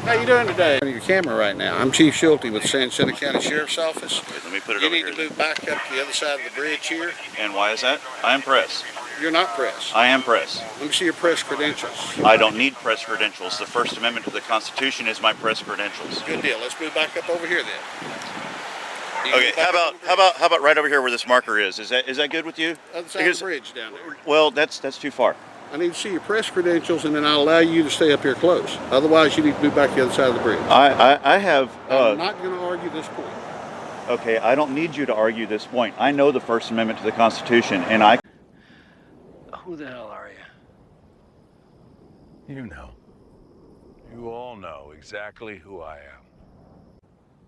How you doing today? On your camera right now. I'm Chief Schulte with San Jacinto County Sheriff's Office. Wait, let me put it you over need here. to move back up to the other side of the bridge here. And why is that? I am press. You're not press. I am press. Let me see your press credentials. I don't need press credentials. The First Amendment to the Constitution is my press credentials. Good deal. Let's move back up over here then. Okay, how about right over here where this marker is? Is that good with you? Other side of the bridge down there. Well, that's too far. I need to see your press credentials, and then I'll allow you to stay up here close. Otherwise, you need to move back to the other side of the bridge. I have. I'm not going to argue this point. Okay, I don't need you to argue this point. I know the First Amendment to the Constitution, and I. Who the hell are you? You know. You all know exactly who I am.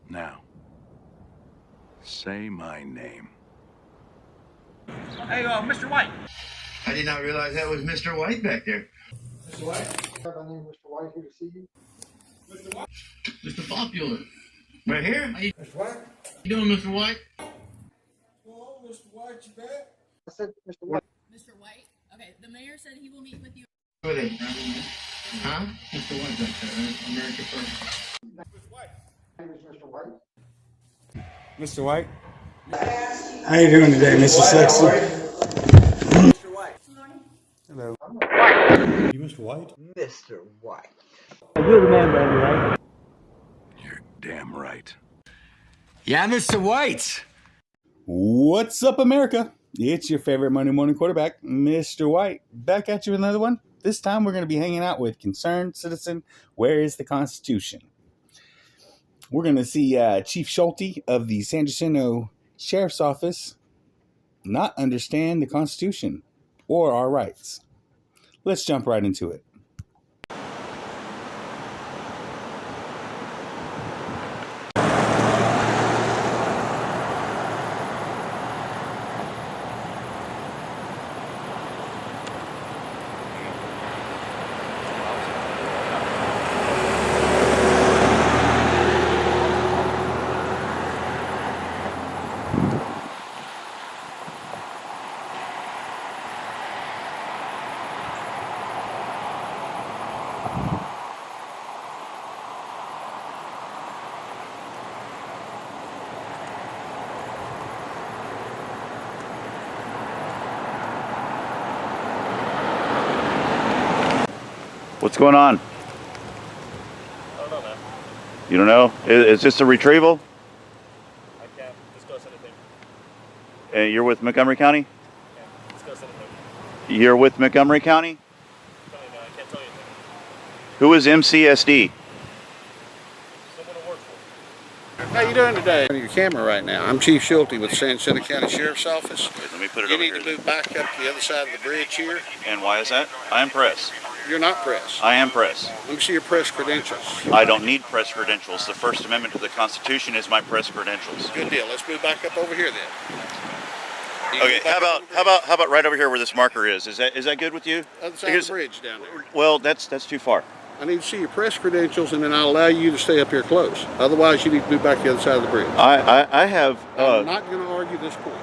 Now, say my name. Hey, Mr. White. I did not realize that was Mr. White back there. Mr. White? My name is Mr. White, here to see you. Mr. White? Mr. Popular. Right here? How you Mr. White? doing, Mr. White? Hello, Mr. White, you back? I said, Mr. White. Mr. White? Okay, the mayor said he will meet with you. Who are they? Huh? Mr. White back there, right? America First. Mr. White. My name is Mr. White. Mr. White? How you doing today, Mr. Sexton? Mr. White. Hello. You Mr. White? Mr. White. You're the man, baby, right? You're damn right. Yeah, Mr. White. What's up, America? It's your favorite Monday morning quarterback, Mr. White. Back at you with another one. This time we're going to be hanging out with Concerned Citizen. Where is the Constitution? We're going to see Chief Schulte of the San Jacinto Sheriff's Office not understand the Constitution or our rights. Let's jump right into it. What's going on? I don't know, man. You don't know? Is this a retrieval? I can't discuss anything. And you're with Montgomery County? Can't discuss anything. You're with Montgomery County? I'm telling you, man, I can't tell you anything. Who is MCSD? Someone who works for me. How you doing today? On your camera right now. I'm Chief Schulte with San Jacinto County Sheriff's Office. Wait, let me put it You over need here. to move back up to the other side of the bridge here. And why is that? I am press. You're not press. I am press. Let me see your press credentials. I don't need press credentials. The First Amendment to the Constitution is my press credentials. Good deal. Let's move back up over here then. Okay, how about right over here where this marker is? Is that good with you? Other side of the bridge down there. Well, that's too far. I need to see your press credentials, and then I'll allow you to stay up here close. Otherwise, you need to move back to the other side of the bridge. I have. I'm not going to argue this point.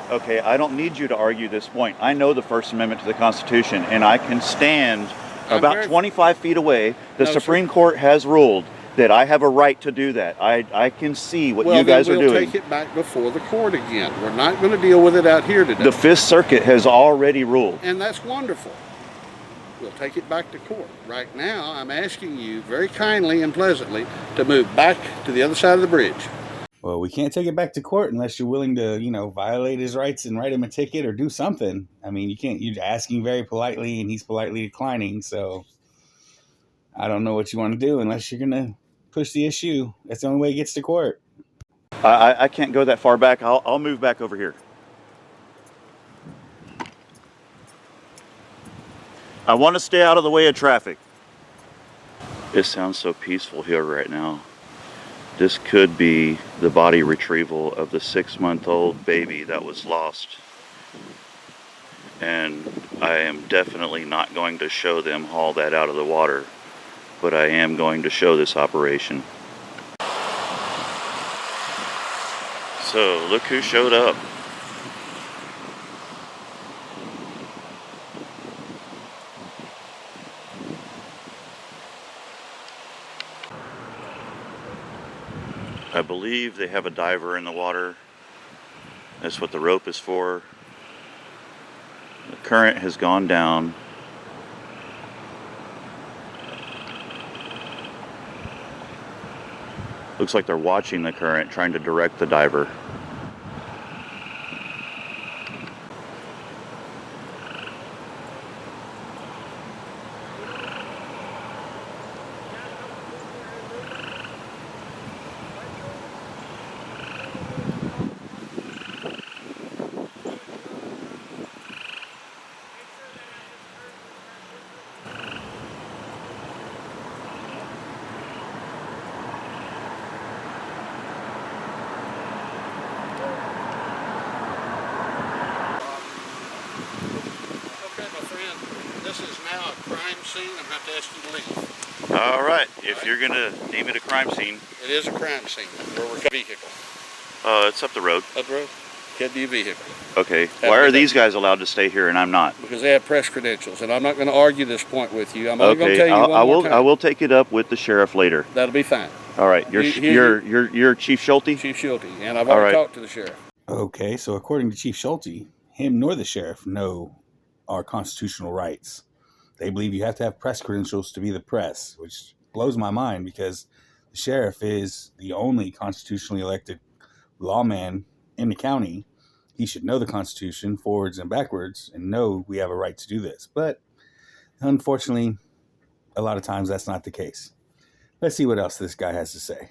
Okay, I don't need you to argue this point. I know the First Amendment to the Constitution, and I can stand about 25 feet away. The Supreme Court has ruled that I have a right to do that. I can see what you guys are doing. Well, then we'll take it back before the court again. We're not going to deal with it out here today. The Fifth Circuit has already ruled. And that's wonderful. We'll take it back to court. Right now, I'm asking you very kindly and pleasantly to move back to the other side of the bridge. Well, we can't take it back to court unless you're willing to, violate his rights and write him a ticket or do something. I mean, you can't. You're asking very politely, and he's politely declining. So I don't know what you want to do unless you're going to push the issue. That's the only way it gets to court. I can't go that far back. I'll move back over here. I want to stay out of the way of traffic. It sounds so peaceful here right now. This could be the body retrieval of the 6-month-old baby that was lost. And I am definitely not going to show them haul that out of the water, but I am going to show this operation. So look who showed up. I believe they have a diver in the water. That's what the rope is for. The current has gone down. Looks like they're watching the current, trying to direct the diver. This is now a crime scene. I'm going to have to ask you to leave. All right. If you're going to name it a crime scene. It is a crime scene where we're vehicle. It's up the road. Up the road? Could be a vehicle. Okay. Why are these guys allowed to stay here and I'm not? Because they have press credentials, and I'm not going to argue this point with you. I'm only going to tell you one more time. I will take it up with the sheriff later. That'll be fine. All right. You're Chief Schulte? Chief Schulte, and I've already talked to the sheriff. Okay, so according to Chief Schulte, him nor the sheriff know our constitutional rights. They believe you have to have press credentials to be the press, which blows my mind because the sheriff is the only constitutionally elected lawman in the county. He should know the Constitution forwards and backwards and know we have a right to do this. But unfortunately, a lot of times that's not the case. Let's see what else this guy has to say.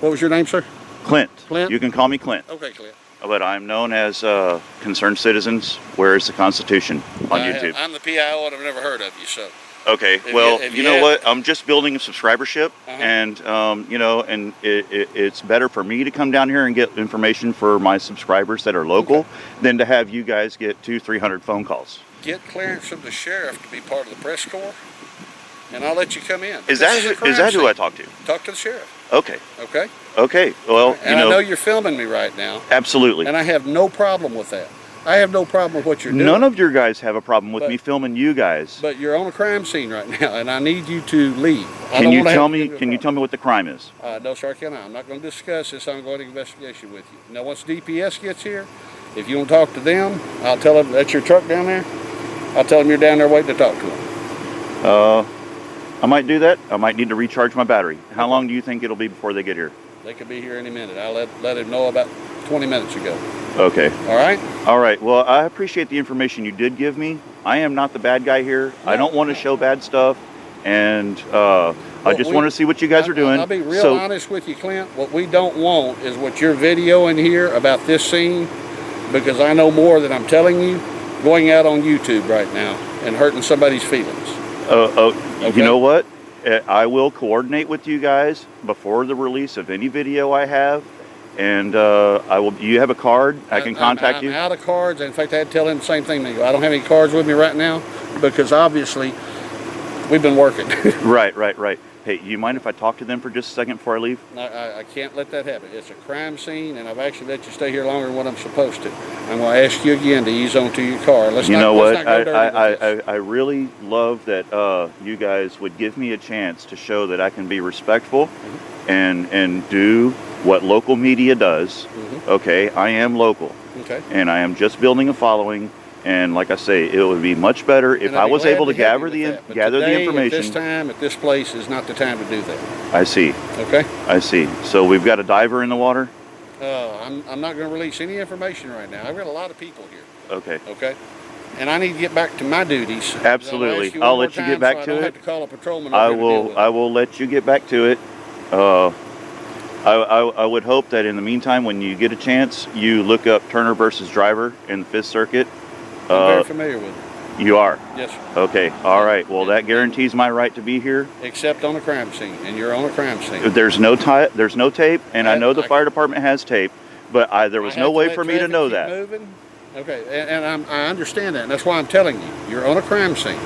What was your name, sir? Clint. Clint? You can call me Clint. Okay, Clint. But I'm known as Concerned Citizens. Where is the Constitution on YouTube? I'm the PIO and I've never heard of you, so. Okay, you know what? I'm just building a subscribership, and it's better for me to come down here and get information for my subscribers that are local than to have you guys get 200-300 phone calls. Get clearance from the sheriff to be part of the press corps, and I'll let you come in. Is that who I talk to? Talk to the sheriff. Okay. Okay. Okay. Well, and I know you're filming me right now. Absolutely. And I have no problem with that. I have no problem with what you're doing. None of your guys have a problem with me filming you guys. But you're on a crime scene right now, and I need you to leave. Can you tell me what the crime is? No, sir, I cannot. I'm not going to discuss this ongoing investigation with you. Now, once DPS gets here, if you want to talk to them, I'll tell them that's your truck down there. I'll tell them you're down there waiting to talk to them. I might do that. I might need to recharge my battery. How long do you think it'll be before they get here? They could be here any minute. I let him know about 20 minutes ago. Okay. All right? All right. Well, I appreciate the information you did give me. I am not the bad guy here. I don't want to show bad stuff. And I just want to see what you guys are doing. I'll be real honest with you, Clint. What we don't want is what you're videoing here about this scene, because I know more than I'm telling you, going out on YouTube right now and hurting somebody's feelings. Okay? You know what? I will coordinate with you guys before the release of any video I have, and I will. You have a card? I can contact you. I'm out of cards. In fact, I had to tell him the same thing. I don't have any cards with me right now because obviously we've been working. Right. Hey, you mind if I talk to them for just a second before I leave? I can't let that happen. It's a crime scene, and I've actually let you stay here longer than what I'm supposed to. I'm going to ask you again to ease onto your car. You know what? I really love that you guys would give me a chance to show that I can be respectful and do what local media does. Okay, I am local. Okay. And I am just building a following. And like I say, it would be much better if I was able to gather the information. At this time, at this place, is not the time to do that. I see. Okay. I see. So we've got a diver in the water? I'm not going to release any information right now. I've got a lot of people here. Okay. Okay. And I need to get back to my duties. Absolutely. I'll let you get back to it. I don't have to call a patrolman. I will let you get back to it. I would hope that in the meantime, when you get a chance, you look up Turner versus Driver in the Fifth Circuit. I'm very familiar with it. You are? Yes, sir. Okay. All right. Well, that guarantees my right to be here. Except on a crime scene, and you're on a crime scene. There's no tape, and I know the fire department has tape, but there was no way for me to know that. Moving. Okay, and I understand that, and that's why I'm telling you, you're on a crime scene.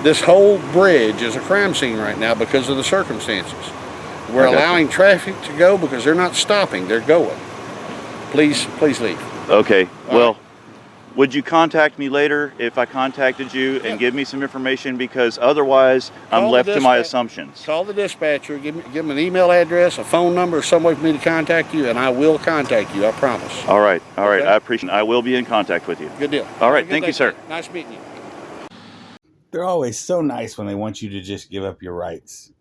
This whole bridge is a crime scene right now because of the circumstances. We're allowing traffic to go because they're not stopping, they're going. Please leave. Okay, well, would you contact me later if I contacted you and give me some information? Because otherwise, I'm left to my assumptions. Call the dispatcher, give them an email address, a phone number, some way for me to contact you, and I will contact you, I promise. All right, I appreciate it. I will be in contact with you. Good deal. All right, thank you, sir. Nice meeting you. They're always so nice when they want you to just give up your rights.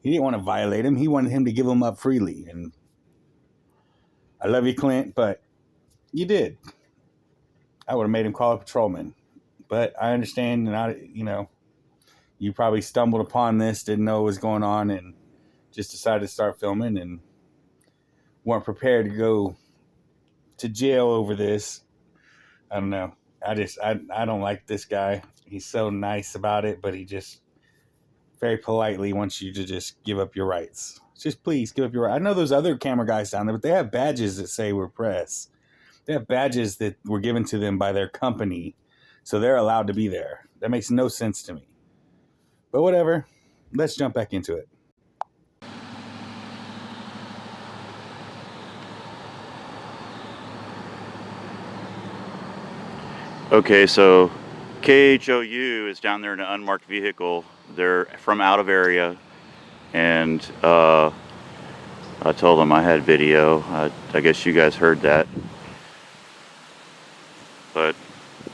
He didn't want to violate him. He wanted him to give them up freely. And I love you, Clint, but you did. I would have made him call a patrolman. But I understand, and you probably stumbled upon this, didn't know what was going on, and just decided to start filming and weren't prepared to go to jail over this. I don't know. I don't like this guy. He's so nice about it, but he just very politely wants you to just give up your rights. Just please give up your rights. I know those other camera guys down there, but they have badges that say we're press. They have badges that were given to them by their company, so they're allowed to be there. That makes no sense to me. But whatever. Let's jump back into it. Okay, so KHOU is down there in an unmarked vehicle. They're from out of area, and I told them I had video. I guess you guys heard that. But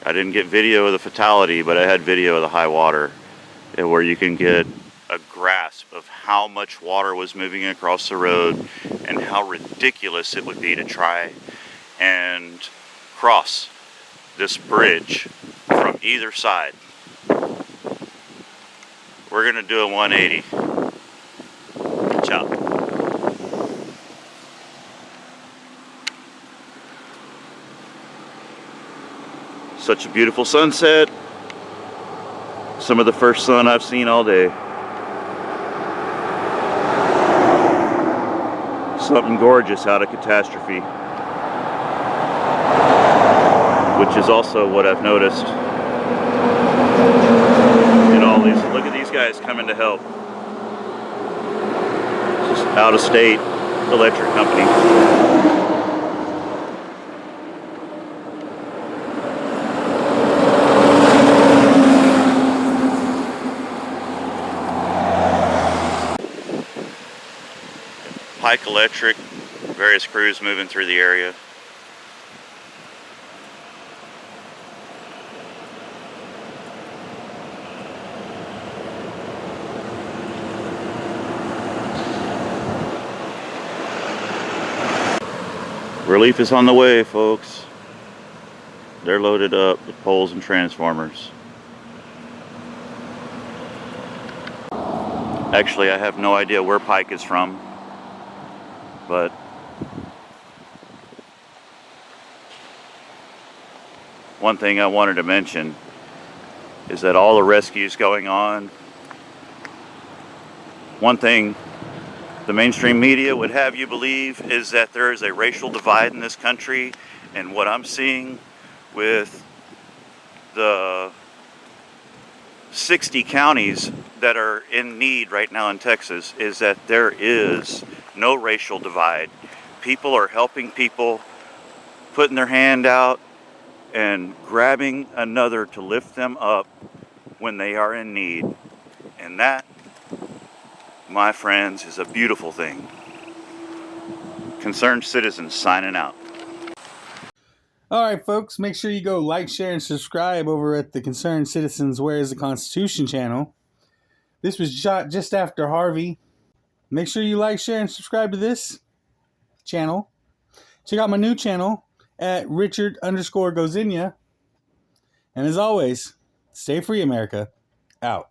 I didn't get video of the fatality, but I had video of the high water, where you can get a grasp of how much water was moving across the road and how ridiculous it would be to try and cross this bridge from either side. We're gonna do a 180. Ciao. Such a beautiful sunset. Some of the first sun I've seen all day. Something gorgeous out of catastrophe. Which is also what I've noticed in all these. Look at these guys coming to help. Just out of state electric company. Pike Electric, various crews moving through the area. Relief is on the way, folks. They're loaded up with poles and transformers. Actually, I have no idea where Pike is from, but one thing I wanted to mention is that all the rescues going on, one thing the mainstream media would have you believe is that there is a racial divide in this country, and what I'm seeing with the 60 counties that are in need right now in Texas is that there is no racial divide. People are helping people, putting their hand out and grabbing another to lift them up when they are in need. And that, my friends, is a beautiful thing. Concerned Citizens signing out. All right, folks, make sure you go like, share, and subscribe over at the Concerned Citizens Where is the Constitution channel. This was shot just after Harvey. Make sure you like, share, and subscribe to this channel. Check out my new channel at Richard_Gozinia. And as always, stay free, America. Out.